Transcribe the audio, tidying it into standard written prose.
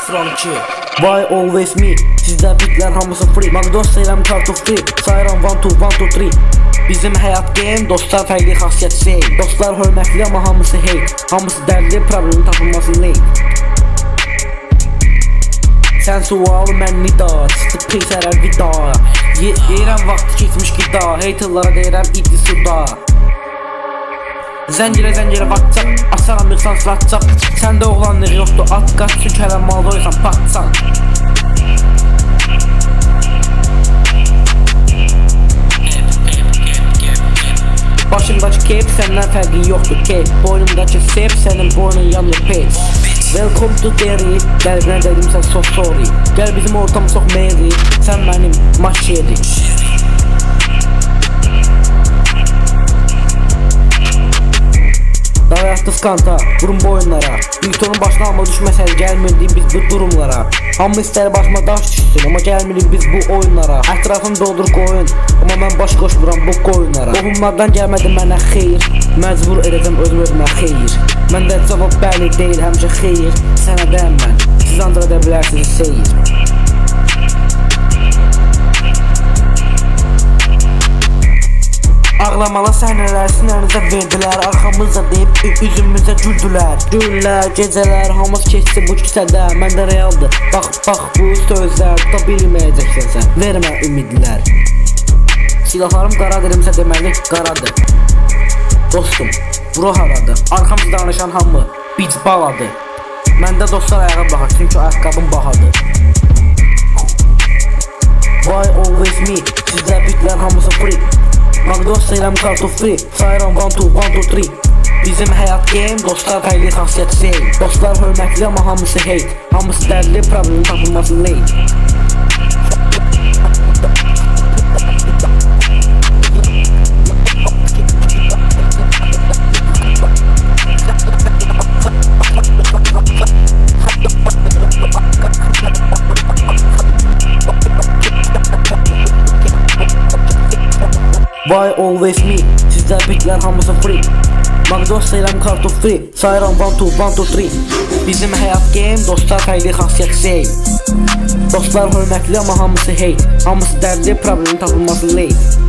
from 2. Why always me? Sizdə bitlər hamısı free. Magdos sayıram kartof free. Sayıram 1 2 1 2 3. Bizim həyat game, dostlar fərqli xasiyyət şey. Dostlar hörmətli amma hamısı hate. Hamısı dərli, problemin tapılması late. Sən sual, mən nida. Çıxdı pis ərər vida. Deyirəm vaxt keçmiş qida. Haterlara deyirəm iddi suda. Zəncirə WhatsApp, asaram yıxsan slatçap. Səndə oğlanlıq yoxdur, at qaç, çünki hələ malda oysan patsan. Başımdakı keyf səndən fərqi yoxdur keyf. Boynumdakı sep, sənin boynun yanır peyf. Welcome to Derry, qəlbinə dedim sən so sorry. Gəl bizim ortamı sox Mary, sən mənim maşeri. Dayaqdı skanta, vurun boyunlara. Newtonun başına alma düşməsəl, gəlmirdik biz bu durumlara. Hamı istər başıma daş düşsün, amma gəlmirik biz bu oyunlara. Ətrafım doldur qoyun, amma mən baş qoşmuram bu qoyunlara. Qohumlardan gəlmədi mənə xeyir, məcbur edəcəm özüm özümə xeyir. Məndə cavab bəli deyil, həmişə xeyir. Sənə deyəm mən, siz ancaq edə bilərsiniz seyir. Ağlamalı səhnələr sinərinizə verdilər. Arxamızda deyib üzümüzə güldülər. Günlər, gecələr, hamız keçdi bu küçədə. Məndə realdır, bax bu sözlər. Tuta bilməyəcəksən sən, vermə ümidlər. Silahlarım qara dilimsə deməli qaradır. Dostum, bura haradır? Arxamızda danışan hamı bic baladır. Məndə dostlar ayağa baxar, çünki ayaqqabım bahadır. Why always me? Sizdə bitlər hamısı free. Magdos sayıram kartof free. Sayıram 1 2 1 2 3. Bizim həyat game, dostlar fərqli xasiyyət şey. Dostlar hörmətli amma hamısı hate. Hamısı dərli, problemin tapılması late. Why always me? Sizdə bitlər hamısı free. Magdos sayıram kartof free. Sayıram 1 2 1 2 3. Bizim həyat game, dostlar fərqli xasiyyət şey. Dostlar hörmətli amma hamısı hate. Hamısı dərli, problemin tapılması late.